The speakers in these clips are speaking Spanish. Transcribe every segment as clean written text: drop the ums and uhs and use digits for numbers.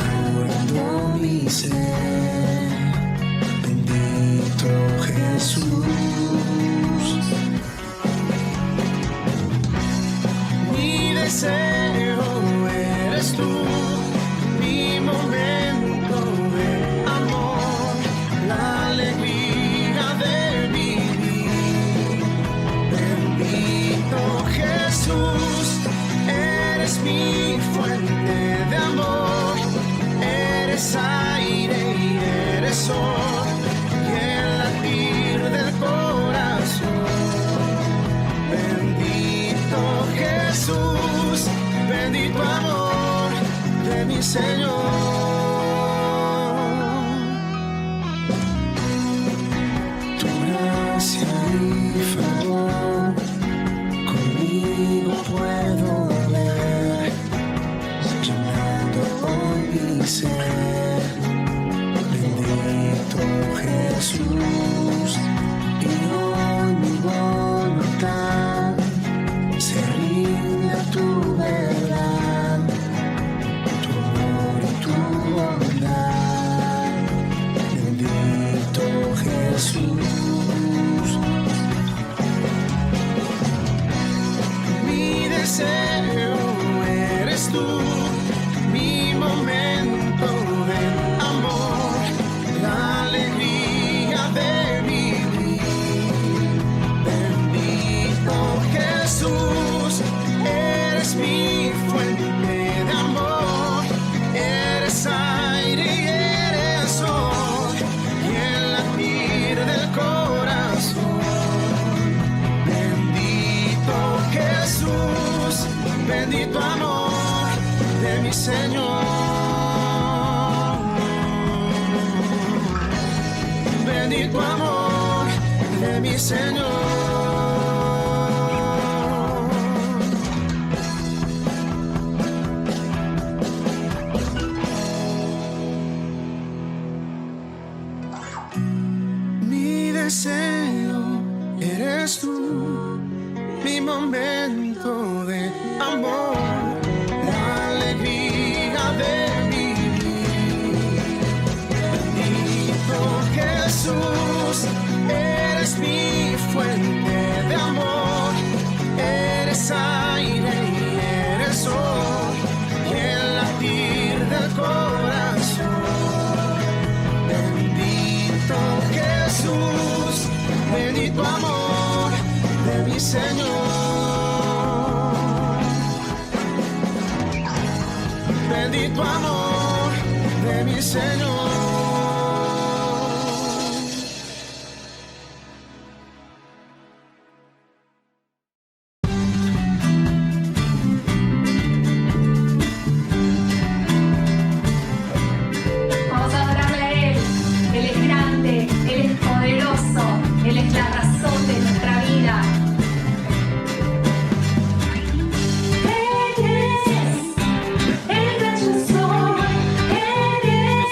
transformando mi ser. Bendito Jesús. Mi deseo eres tú, mi momento de amor, la alegría de vivir. Bendito Jesús, eres mi fuente de amor, eres aire y eres sol, y el latir del corazón. Bendito Jesús, bendito amor de mi Señor. Tu gracia y favor conmigo puedo ver, llenando hoy mi ser. Bendito Jesús, y hoy mi voluntad se rinde a tu verdad, tu amor y tu bondad. Bendito Jesús. Mi deseo eres tú, mi momento de amor, la alegría de vivir. Bendito Jesús, eres mi fuente de amor, eres aire y eres sol, y el latir del corazón. Bendito Jesús, bendito amor de mi Señor. Bendito amor de mi Señor. Mi deseo eres tú, mi momento de amor, la alegría de vivir. Bendito Jesús, eres mi fuente de amor, eres aire y eres sol, y el latir del corazón. Bendito Jesús, bendito amor de mi Señor. Bendito amor de mi Señor. Vamos a adorarle a Él. Él es grande, Él es poderoso, Él es la razón de nuestra vida. Él es el gran yo soy, Él es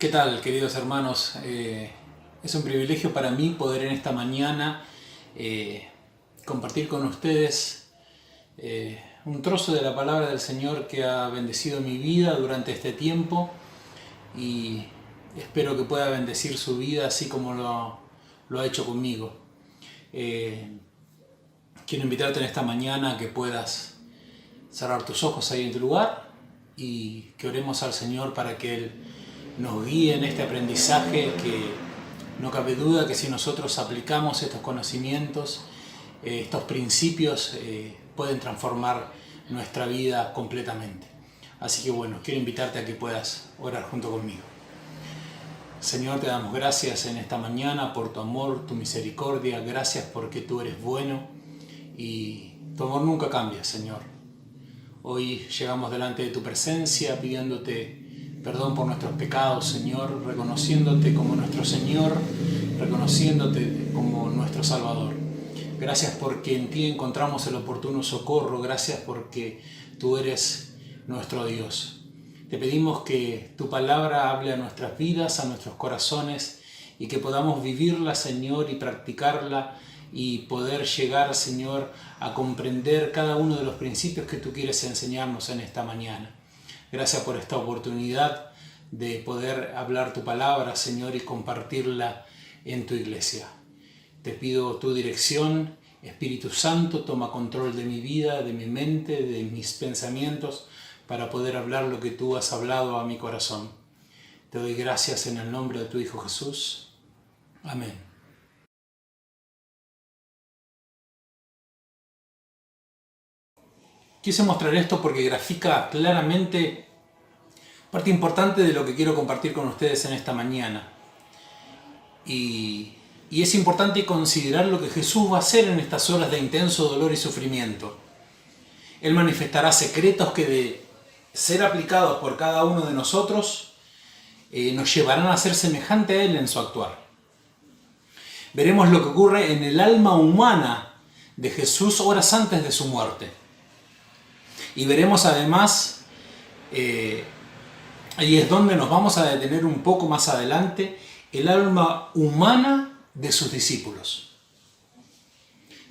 ¿Qué tal, queridos hermanos? Es un privilegio para mí poder en esta mañana compartir con ustedes un trozo de la palabra del Señor que ha bendecido mi vida durante este tiempo y espero que pueda bendecir su vida así como lo ha hecho conmigo. Quiero invitarte en esta mañana a que puedas cerrar tus ojos ahí en tu lugar y que oremos al Señor para que Él nos guíe en este aprendizaje, que no cabe duda que si nosotros aplicamos estos conocimientos, estos principios, pueden transformar nuestra vida completamente. Así que bueno, quiero invitarte a que puedas orar junto conmigo. Señor, te damos gracias en esta mañana por tu amor, tu misericordia. Gracias porque tú eres bueno y tu amor nunca cambia, Señor. Hoy llegamos delante de tu presencia pidiéndote perdón por nuestros pecados, Señor, reconociéndote como nuestro Señor, reconociéndote como nuestro Salvador. Gracias porque en ti encontramos el oportuno socorro, gracias porque tú eres nuestro Dios. Te pedimos que tu palabra hable a nuestras vidas, a nuestros corazones y que podamos vivirla, Señor, y practicarla y poder llegar, Señor, a comprender cada uno de los principios que tú quieres enseñarnos en esta mañana. Gracias por esta oportunidad de poder hablar tu palabra, Señor, y compartirla en tu iglesia. Te pido tu dirección, Espíritu Santo, toma control de mi vida, de mi mente, de mis pensamientos, para poder hablar lo que tú has hablado a mi corazón. Te doy gracias en el nombre de tu Hijo Jesús. Amén. Quise mostrar esto porque grafica claramente parte importante de lo que quiero compartir con ustedes en esta mañana. Y es importante considerar lo que Jesús va a hacer en estas horas de intenso dolor y sufrimiento. Él manifestará secretos que de ser aplicados por cada uno de nosotros nos llevarán a ser semejante a Él en su actuar. Veremos lo que ocurre en el alma humana de Jesús horas antes de su muerte. Y veremos además, ahí es donde nos vamos a detener un poco más adelante, el alma humana de sus discípulos.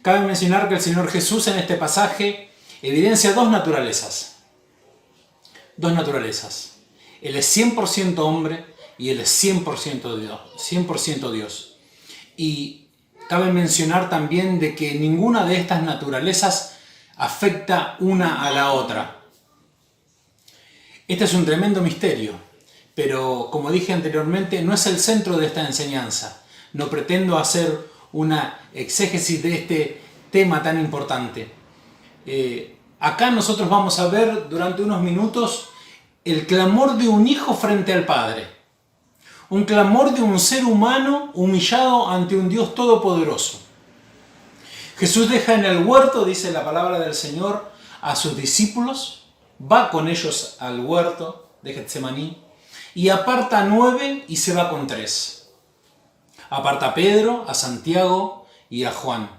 Cabe mencionar que el Señor Jesús en este pasaje evidencia dos naturalezas. Dos naturalezas. Él es 100% hombre y Él es 100% Dios. 100% Dios. Y cabe mencionar también de que ninguna de estas naturalezas afecta una a la otra. Este es un tremendo misterio, pero como dije anteriormente, no es el centro de esta enseñanza. No pretendo hacer una exégesis de este tema tan importante. Acá nosotros vamos a ver durante unos minutos el clamor de un hijo frente al Padre. Un clamor de un ser humano humillado ante un Dios todopoderoso. Jesús deja en el huerto, dice la palabra del Señor, a sus discípulos, va con ellos al huerto de Getsemaní y aparta a 9 y se va con 3. Aparta a Pedro, a Santiago y a Juan.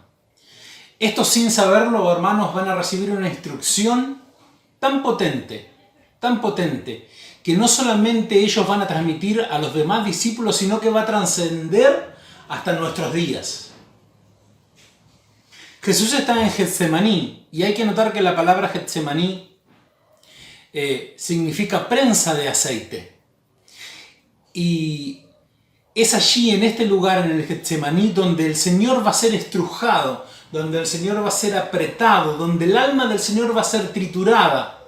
Estos, sin saberlo, hermanos, van a recibir una instrucción tan potente, que no solamente ellos van a transmitir a los demás discípulos, sino que va a trascender hasta nuestros días. Jesús está en Getsemaní, y hay que notar que la palabra Getsemaní significa prensa de aceite. Y es allí, en este lugar, en el Getsemaní, donde el Señor va a ser estrujado, donde el Señor va a ser apretado, donde el alma del Señor va a ser triturada.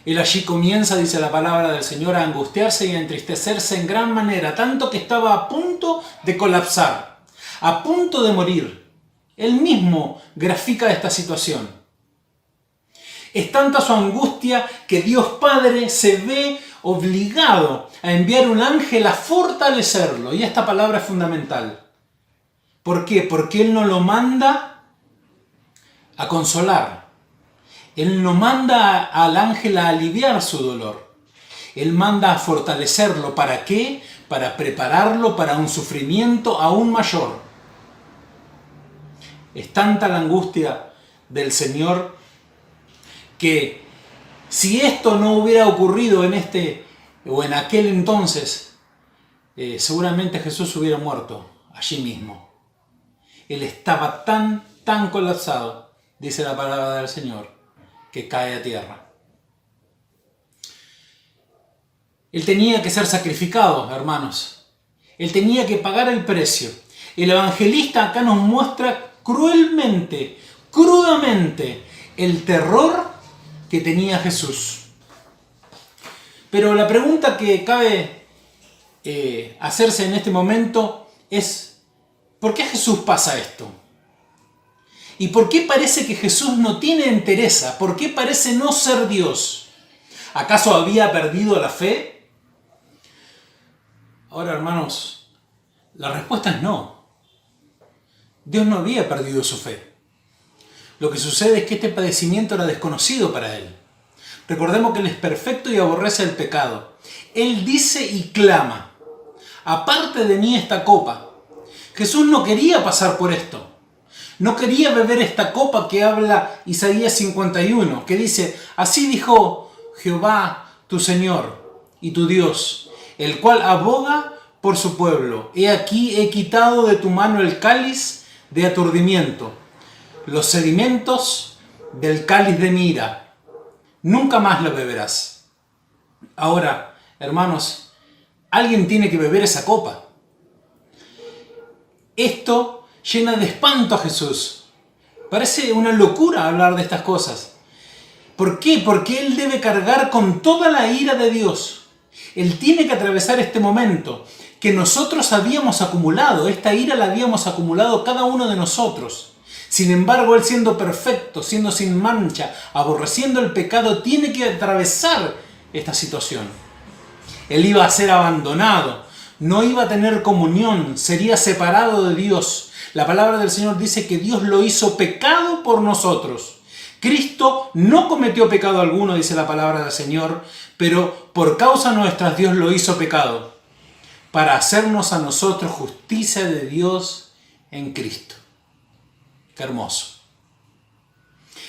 Él allí comienza, dice la palabra del Señor, a angustiarse y a entristecerse en gran manera, tanto que estaba a punto de colapsar, a punto de morir. Él mismo grafica esta situación. Es tanta su angustia que Dios Padre se ve obligado a enviar un ángel a fortalecerlo. Y esta palabra es fundamental. ¿Por qué? Porque Él no lo manda a consolar. Él no manda al ángel a aliviar su dolor. Él manda a fortalecerlo. ¿Para qué? Para prepararlo para un sufrimiento aún mayor. Es tanta la angustia del Señor que Si esto no hubiera ocurrido en este o en aquel entonces, seguramente Jesús hubiera muerto allí mismo. Él estaba tan colapsado, dice la palabra del Señor, que cae a tierra. Él tenía que ser sacrificado, hermanos. Él tenía que pagar el precio. El evangelista acá nos muestra cruelmente, crudamente, el terror que tenía Jesús. Pero la pregunta que cabe hacerse en este momento es, ¿por qué a Jesús pasa esto? ¿Y por qué parece que Jesús no tiene entereza? ¿Por qué parece no ser Dios? ¿Acaso había perdido la fe? Ahora, hermanos, la respuesta es no. Dios no había perdido su fe. Lo que sucede es que este padecimiento era desconocido para Él. Recordemos que Él es perfecto y aborrece el pecado. Él dice y clama, aparte de mí esta copa. Jesús no quería pasar por esto. No quería beber esta copa que habla Isaías 51, que dice, así dijo Jehová tu Señor y tu Dios, el cual aboga por su pueblo. He aquí he quitado de tu mano el cáliz de aturdimiento, los sedimentos del cáliz de mi ira. Nunca más lo beberás. Ahora, hermanos, alguien tiene que beber esa copa. Esto llena de espanto a Jesús. Parece una locura hablar de estas cosas. ¿Por qué? Porque Él debe cargar con toda la ira de Dios. Él tiene que atravesar este momento que nosotros habíamos acumulado. Esta ira la habíamos acumulado cada uno de nosotros. Sin embargo, Él siendo perfecto, siendo sin mancha, aborreciendo el pecado, tiene que atravesar esta situación. Él iba a ser abandonado, no iba a tener comunión, sería separado de Dios. La palabra del Señor dice que Dios lo hizo pecado por nosotros. Cristo no cometió pecado alguno, dice la palabra del Señor, pero por causa nuestra Dios lo hizo pecado, para hacernos a nosotros justicia de Dios en Cristo. Qué hermoso.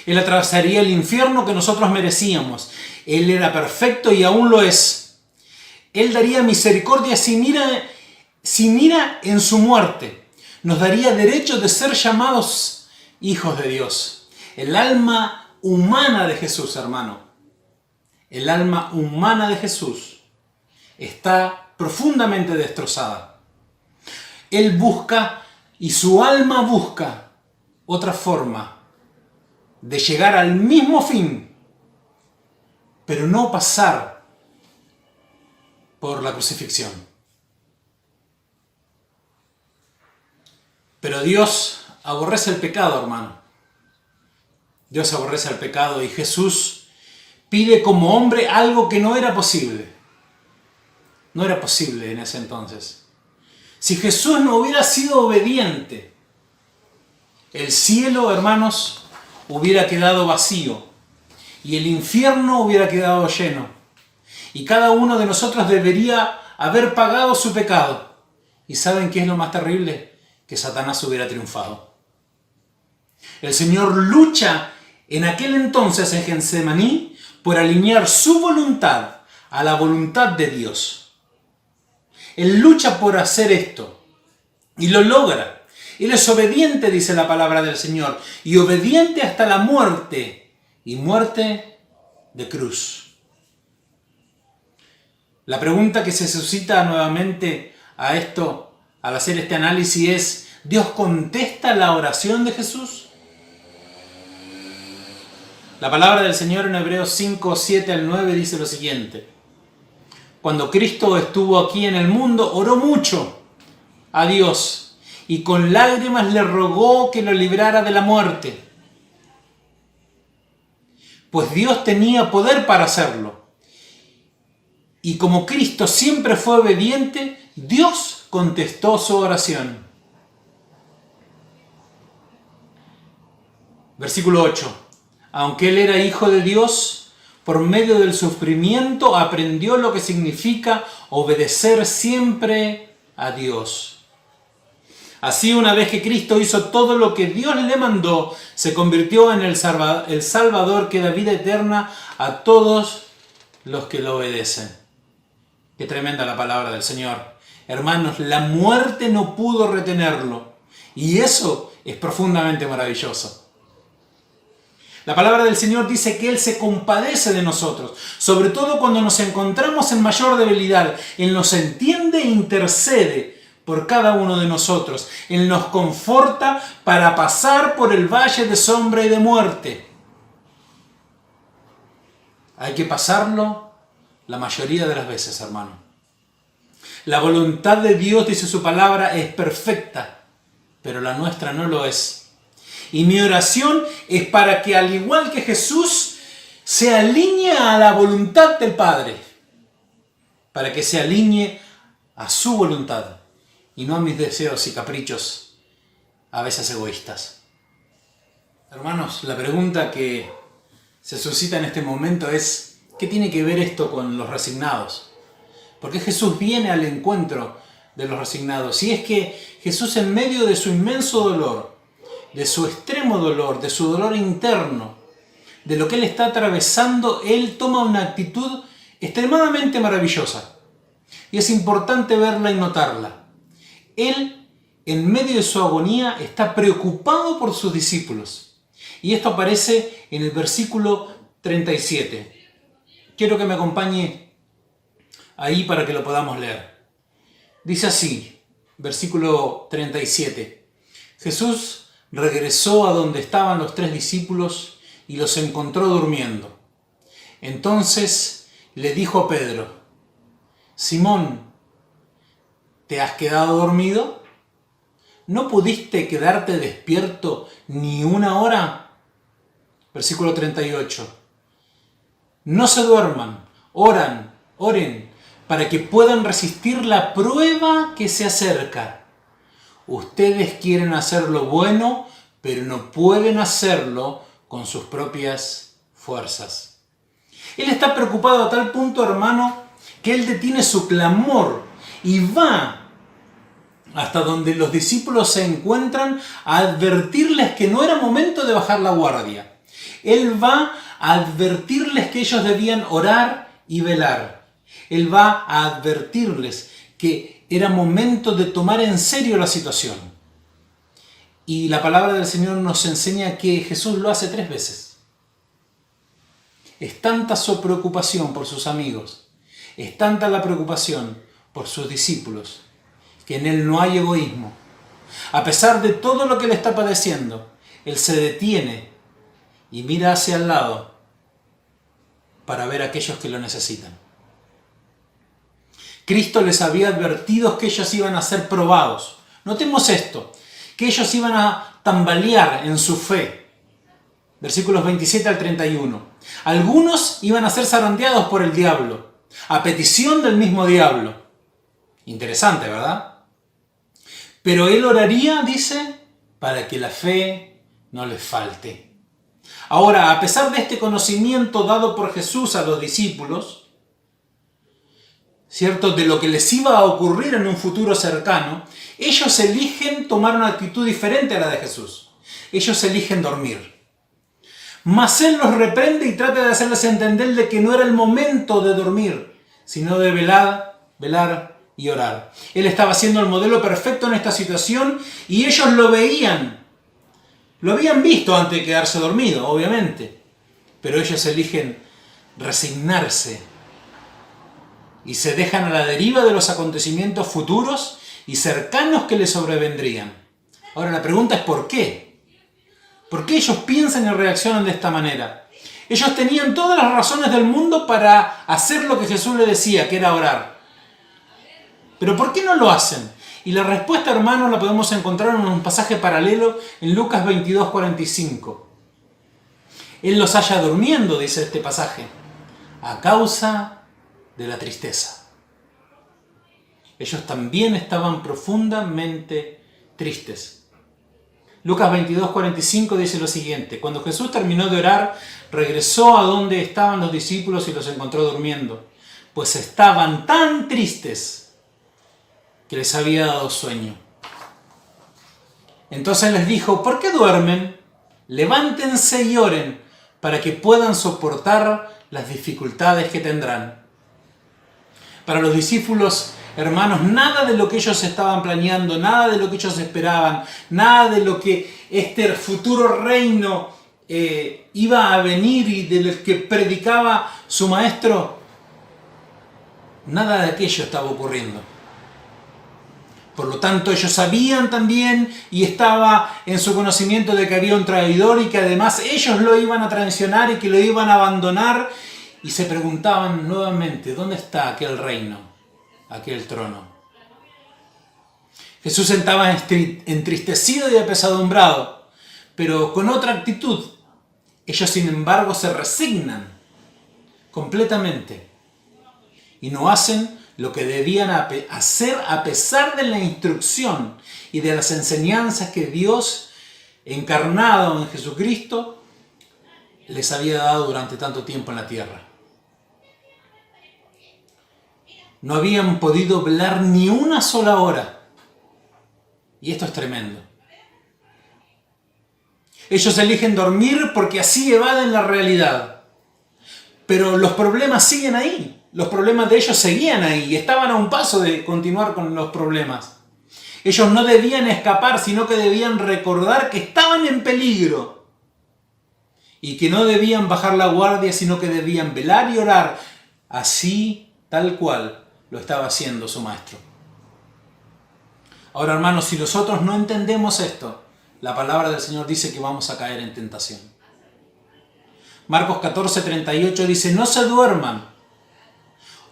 Él atravesaría el infierno que nosotros merecíamos. Él era perfecto y aún lo es. Él daría misericordia sin ira en su muerte. Nos daría derecho de ser llamados hijos de Dios. El alma humana de Jesús, hermano, el alma humana de Jesús está profundamente destrozada. Él busca y su alma busca otra forma de llegar al mismo fin, pero no pasar por la crucifixión. Pero Dios aborrece el pecado, hermano. Dios aborrece el pecado y Jesús pide como hombre algo que no era posible. No era posible en ese entonces. Si Jesús no hubiera sido obediente, el cielo, hermanos, hubiera quedado vacío y el infierno hubiera quedado lleno. Y cada uno de nosotros debería haber pagado su pecado. ¿Y saben qué es lo más terrible? Que Satanás hubiera triunfado. El Señor lucha en aquel entonces en Getsemaní por alinear su voluntad a la voluntad de Dios. Él lucha por hacer esto y lo logra. Él es obediente, dice la palabra del Señor, y obediente hasta la muerte, y muerte de cruz. La pregunta que se suscita nuevamente a esto, al hacer este análisis, es: ¿Dios contesta la oración de Jesús? La palabra del Señor en Hebreos 5, 7 al 9 dice lo siguiente: cuando Cristo estuvo aquí en el mundo, oró mucho a Dios y con lágrimas le rogó que lo librara de la muerte, pues Dios tenía poder para hacerlo. Y como Cristo siempre fue obediente, Dios contestó su oración. Versículo 8. Aunque Él era hijo de Dios, por medio del sufrimiento aprendió lo que significa obedecer siempre a Dios. Así, una vez que Cristo hizo todo lo que Dios le mandó, se convirtió en el Salvador que da vida eterna a todos los que lo obedecen. Qué tremenda la palabra del Señor. Hermanos, la muerte no pudo retenerlo. Y eso es profundamente maravilloso. La palabra del Señor dice que Él se compadece de nosotros, sobre todo cuando nos encontramos en mayor debilidad. Él nos entiende e intercede por cada uno de nosotros. Él nos conforta para pasar por el valle de sombra y de muerte. Hay que pasarlo la mayoría de las veces, hermano. La voluntad de Dios, dice su palabra, es perfecta, pero la nuestra no lo es. Y mi oración es para que, al igual que Jesús, se alinee a la voluntad del Padre, para que se alinee a su voluntad y no a mis deseos y caprichos, a veces egoístas. Hermanos, la pregunta que se suscita en este momento es: ¿qué tiene que ver esto con los resignados? ¿Por qué Jesús viene al encuentro de los resignados? Y es que Jesús, en medio de su inmenso dolor, de su extremo dolor, de su dolor interno, de lo que Él está atravesando, Él toma una actitud extremadamente maravillosa. Y es importante verla y notarla. Él, en medio de su agonía, está preocupado por sus discípulos. Y esto aparece en el versículo 37. Quiero que me acompañe ahí para que lo podamos leer. Dice así, versículo 37. Jesús regresó a donde estaban los 3 discípulos y los encontró durmiendo. Entonces le dijo a Pedro: Simón, ¿te has quedado dormido? ¿No pudiste quedarte despierto ni una hora? Versículo 38. No se duerman, oren, para que puedan resistir la prueba que se acerca. Ustedes quieren hacer lo bueno, pero no pueden hacerlo con sus propias fuerzas. Él está preocupado a tal punto, hermano, que Él detiene su clamor y va hasta donde los discípulos se encuentran a advertirles que no era momento de bajar la guardia. Él va a advertirles que ellos debían orar y velar. Él va a advertirles que era momento de tomar en serio la situación. Y la palabra del Señor nos enseña que Jesús lo hace 3 veces. Es tanta su preocupación por sus amigos, es tanta la preocupación por sus discípulos, que en Él no hay egoísmo. A pesar de todo lo que le está padeciendo, Él se detiene y mira hacia el lado para ver a aquellos que lo necesitan. Cristo les había advertido que ellos iban a ser probados. Notemos esto, que ellos iban a tambalear en su fe. Versículos 27 al 31. Algunos iban a ser zarandeados por el diablo, a petición del mismo diablo. Interesante, ¿verdad? Pero Él oraría, dice, para que la fe no les falte. Ahora, a pesar de este conocimiento dado por Jesús a los discípulos, ¿cierto?, de lo que les iba a ocurrir en un futuro cercano, ellos eligen tomar una actitud diferente a la de Jesús. Ellos eligen dormir. Mas Él los reprende y trata de hacerles entender de que no era el momento de dormir, sino de velar y orar. Él estaba siendo el modelo perfecto en esta situación y ellos lo veían. Lo habían visto antes de quedarse dormido, obviamente. Pero ellos eligen resignarse y se dejan a la deriva de los acontecimientos futuros y cercanos que les sobrevendrían. Ahora la pregunta es ¿por qué? ¿Por qué ellos piensan y reaccionan de esta manera? Ellos tenían todas las razones del mundo para hacer lo que Jesús les decía, que era orar. ¿Pero por qué no lo hacen? Y la respuesta, hermanos, la podemos encontrar en un pasaje paralelo en Lucas 22:45. Él los halla durmiendo, dice este pasaje, a causa de la tristeza. Ellos también estaban profundamente tristes. Lucas 22:45 dice lo siguiente: Cuando Jesús terminó de orar, regresó a donde estaban los discípulos y los encontró durmiendo, pues estaban tan tristes que les había dado sueño. Entonces les dijo: ¿por qué duermen? Levántense y oren para que puedan soportar las dificultades que tendrán. Para los discípulos, hermanos, nada de lo que ellos estaban planeando, nada de lo que ellos esperaban, nada de lo que este futuro reino iba a venir y de lo que predicaba su maestro, nada de aquello estaba ocurriendo. Por lo tanto, ellos sabían también y estaba en su conocimiento de que había un traidor y que además ellos lo iban a traicionar y que lo iban a abandonar, y se preguntaban nuevamente: ¿dónde está aquel reino, aquel trono? Jesús estaba entristecido y apesadumbrado, pero con otra actitud. Ellos, sin embargo, se resignan completamente y no hacen lo que debían hacer a pesar de la instrucción y de las enseñanzas que Dios, encarnado en Jesucristo, les había dado durante tanto tiempo en la tierra. No habían podido velar ni una sola hora. Y esto es tremendo. Ellos eligen dormir porque así evaden la realidad. Pero los problemas siguen ahí. Los problemas de ellos seguían ahí y estaban a un paso de continuar con los problemas. Ellos no debían escapar, sino que debían recordar que estaban en peligro. Y que no debían bajar la guardia, sino que debían velar y orar, así, tal cual lo estaba haciendo su maestro. Ahora, hermanos, si nosotros no entendemos esto, la palabra del Señor dice que vamos a caer en tentación. Marcos 14:38 dice: no se duerman,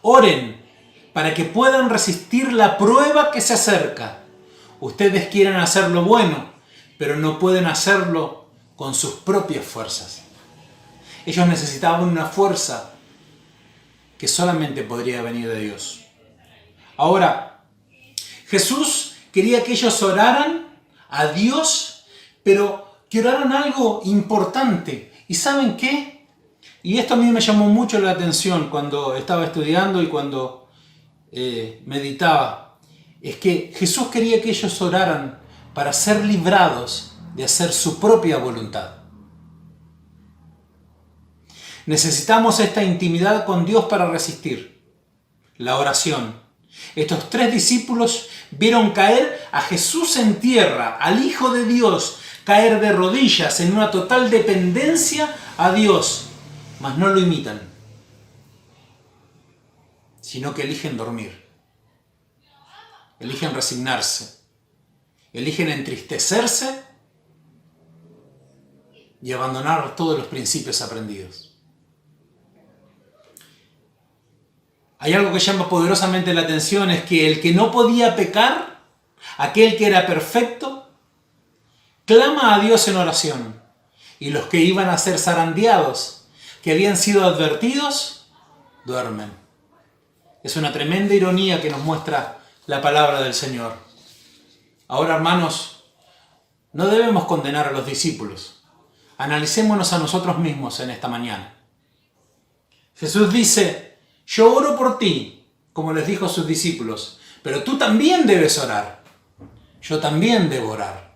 oren para que puedan resistir la prueba que se acerca. Ustedes quieren hacer lo bueno, pero no pueden hacerlo con sus propias fuerzas. Ellos necesitaban una fuerza que solamente podría venir de Dios. Ahora, Jesús quería que ellos oraran a Dios, pero que oraran algo importante. ¿Y saben qué? Y esto a mí me llamó mucho la atención cuando estaba estudiando y cuando meditaba. Es que Jesús quería que ellos oraran para ser librados de hacer su propia voluntad. Necesitamos esta intimidad con Dios para resistir. La oración. Estos 3 discípulos vieron caer a Jesús en tierra, al Hijo de Dios, caer de rodillas en una total dependencia a Dios, mas no lo imitan, sino que eligen dormir, eligen resignarse, eligen entristecerse y abandonar todos los principios aprendidos. Hay algo que llama poderosamente la atención, es que el que no podía pecar, aquel que era perfecto, clama a Dios en oración. Y los que iban a ser zarandeados, que habían sido advertidos, duermen. Es una tremenda ironía que nos muestra la palabra del Señor. Ahora, hermanos, no debemos condenar a los discípulos. Analicémonos a nosotros mismos en esta mañana. Jesús dice: yo oro por ti, como les dijo a sus discípulos, pero tú también debes orar. Yo también debo orar.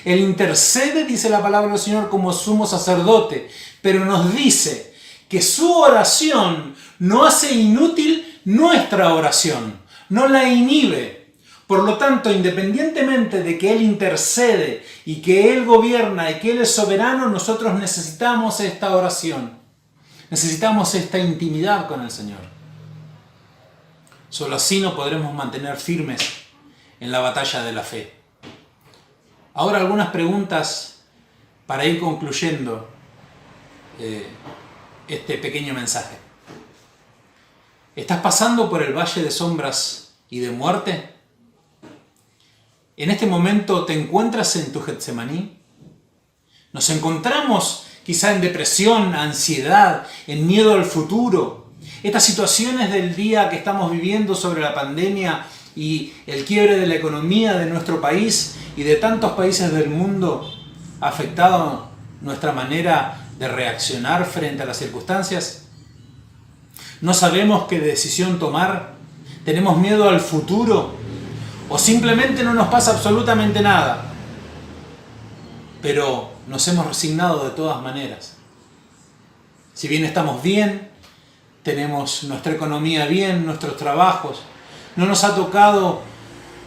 Él intercede, dice la palabra del Señor, como sumo sacerdote, pero nos dice que su oración no hace inútil nuestra oración, no la inhibe. Por lo tanto, independientemente de que Él intercede y que Él gobierna y que Él es soberano, nosotros necesitamos esta oración. Necesitamos esta intimidad con el Señor. Solo así nos podremos mantener firmes en la batalla de la fe. Ahora algunas preguntas para ir concluyendo este pequeño mensaje. ¿Estás pasando por el valle de sombras y de muerte? ¿En este momento te encuentras en tu Getsemaní? ¿Nos encontramos quizá en depresión, ansiedad, en miedo al futuro? Estas situaciones del día que estamos viviendo sobre la pandemia y el quiebre de la economía de nuestro país y de tantos países del mundo ha afectado nuestra manera de reaccionar frente a las circunstancias. ¿No sabemos qué decisión tomar? ¿Tenemos miedo al futuro? ¿O simplemente no nos pasa absolutamente nada? pero nos hemos resignado de todas maneras. Si bien estamos bien, tenemos nuestra economía bien, nuestros trabajos, no nos ha tocado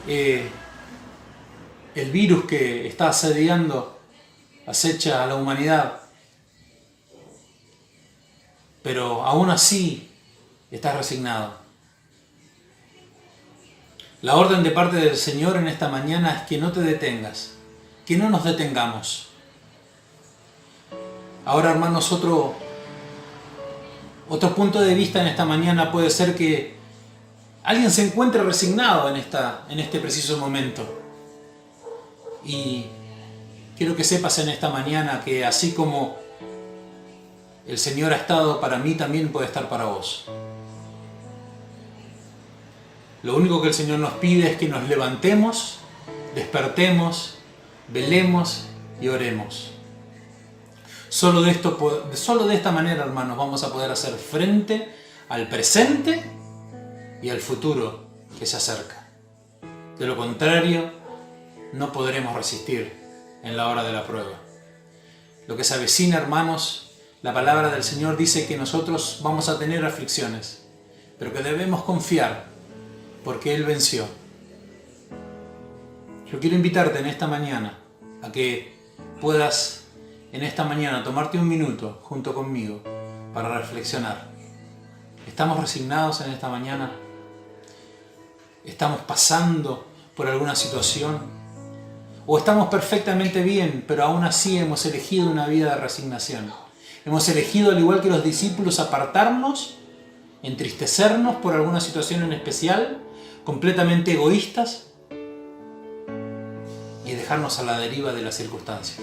el virus que está asediando, acecha a la humanidad, pero aún así estás resignado. La orden de parte del Señor en esta mañana es que no te detengas, que no nos detengamos. Ahora, hermanos, otro punto de vista en esta mañana puede ser que alguien se encuentre resignado en este preciso momento. Y quiero que sepas en esta mañana que así como el Señor ha estado para mí, también puede estar para vos. Lo único que el Señor nos pide es que nos levantemos, despertemos, velemos y oremos. Solo de esta manera, hermanos, vamos a poder hacer frente al presente y al futuro que se acerca. De lo contrario, no podremos resistir en la hora de la prueba. Lo que se avecina, hermanos, la palabra del Señor dice que nosotros vamos a tener aflicciones, pero que debemos confiar porque Él venció. Yo quiero invitarte en esta mañana a que puedas en esta mañana tomarte un minuto junto conmigo para reflexionar. ¿Estamos resignados en esta mañana? ¿Estamos pasando por alguna situación? ¿O estamos perfectamente bien, pero aún así hemos elegido una vida de resignación? Hemos elegido, al igual que los discípulos, apartarnos, entristecernos por alguna situación en especial, completamente egoístas, y dejarnos a la deriva de las circunstancias.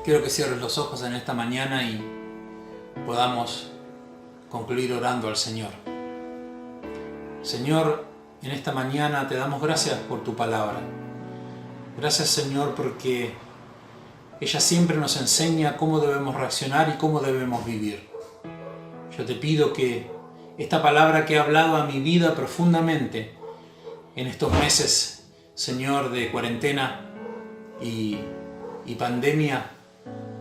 Quiero que cierres los ojos en esta mañana y podamos concluir orando al Señor. Señor, en esta mañana te damos gracias por tu palabra. Gracias, Señor, porque ella siempre nos enseña cómo debemos reaccionar y cómo debemos vivir. Yo te pido que esta palabra que ha hablado a mi vida profundamente en estos meses, Señor, de cuarentena y pandemia,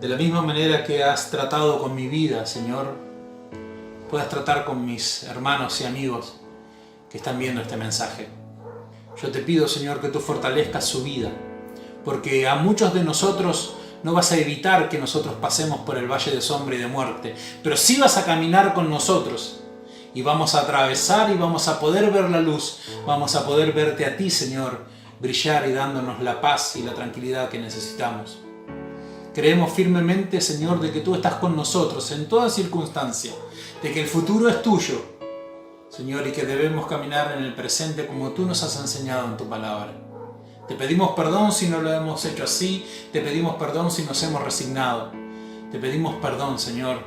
de la misma manera que has tratado con mi vida, Señor, puedas tratar con mis hermanos y amigos que están viendo este mensaje. Yo te pido, Señor, que tú fortalezcas su vida, porque a muchos de nosotros no vas a evitar que nosotros pasemos por el valle de sombra y de muerte, pero sí vas a caminar con nosotros y vamos a atravesar y vamos a poder ver la luz, vamos a poder verte a ti, Señor, brillar y dándonos la paz y la tranquilidad que necesitamos. Creemos firmemente, Señor, de que tú estás con nosotros en toda circunstancia, de que el futuro es tuyo, Señor, y que debemos caminar en el presente como tú nos has enseñado en tu palabra. Te pedimos perdón si no lo hemos hecho así, te pedimos perdón si nos hemos resignado. Te pedimos perdón, Señor,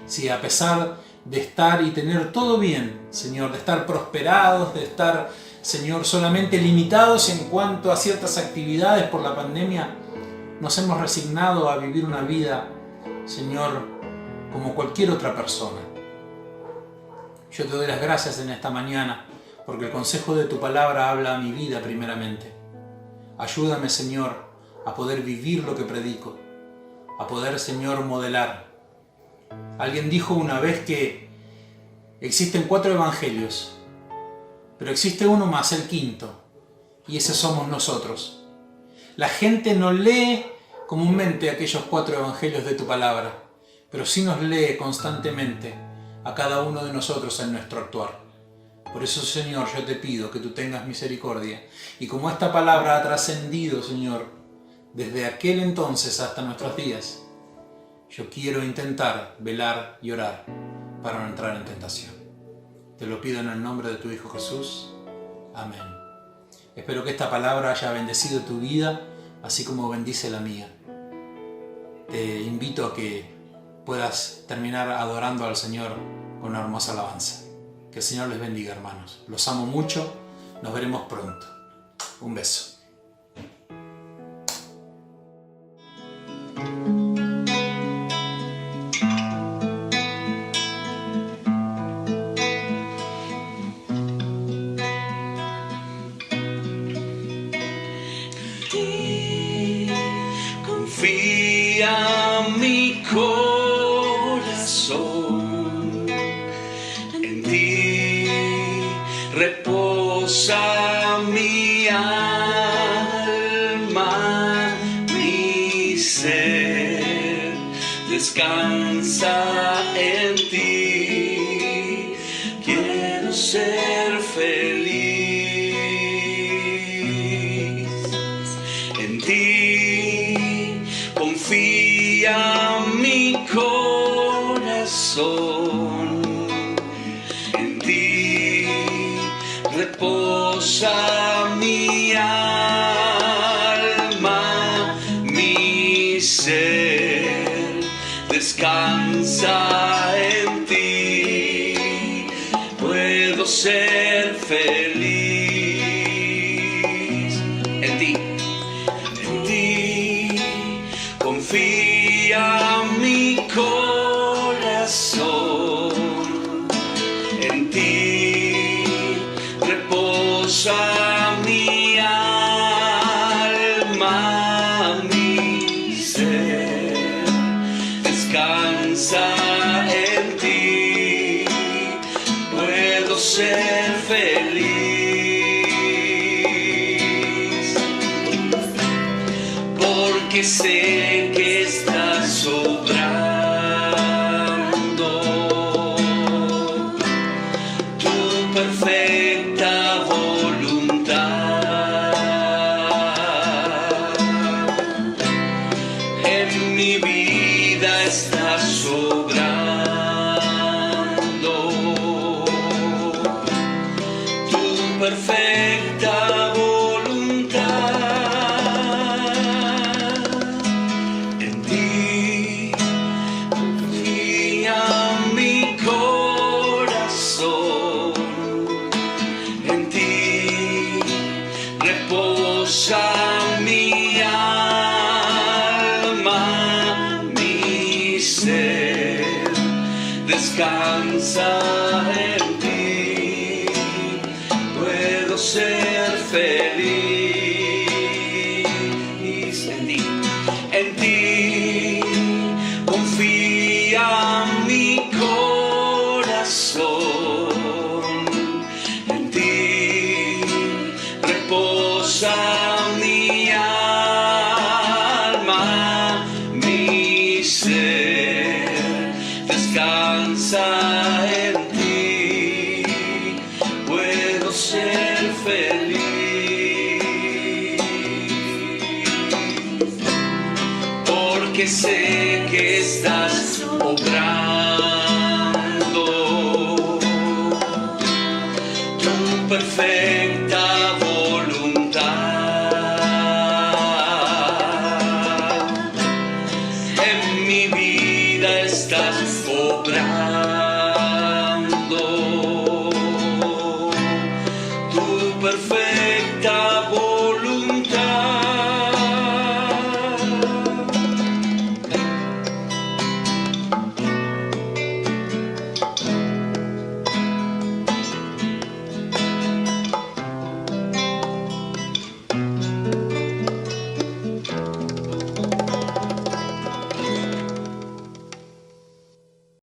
si a pesar de estar y tener todo bien, Señor, de estar prosperados, de estar, Señor, solamente limitados en cuanto a ciertas actividades por la pandemia, nos hemos resignado a vivir una vida, Señor, como cualquier otra persona. Yo te doy las gracias en esta mañana, porque el consejo de tu palabra habla a mi vida primeramente. Ayúdame, Señor, a poder vivir lo que predico, a poder, Señor, modelar. Alguien dijo una vez que existen 4 evangelios, pero existe uno más, el quinto, y ese somos nosotros. La gente no lee comúnmente aquellos 4 evangelios de tu palabra, pero sí nos lee constantemente a cada uno de nosotros en nuestro actuar. Por eso, Señor, yo te pido que tú tengas misericordia. Y como esta palabra ha trascendido, Señor, desde aquel entonces hasta nuestros días, yo quiero intentar velar y orar para no entrar en tentación. Te lo pido en el nombre de tu Hijo Jesús. Amén. Espero que esta palabra haya bendecido tu vida, así como bendice la mía. Te invito a que puedas terminar adorando al Señor con una hermosa alabanza. Que el Señor les bendiga, hermanos. Los amo mucho. Nos veremos pronto. Un beso. reposa mi alma, mi ser descansa en ti. Quiero ser feliz en ti, confía mi corazón. En ti reposa mi alma, mi ser descansa en ti. Puedo ser feliz en ti. En ti confía mi corazón. En ti reposa mi alma, mi ser descansa en ti. Puedo ser feliz porque sé que estás obrando tu perfecta voluntad. En mi vida estás obrando tu perfecta voluntad. En ti confía mi corazón. En ti reposa mi alma, mi ser descansa en ti. Puedo ser feliz en ti. En ti confía mi corazón. En ti reposa mi alma, mi ser descansa en ti. Puedo ser feliz porque sé que estás obrando tu perfecta voluntad. En mi vida estás obrando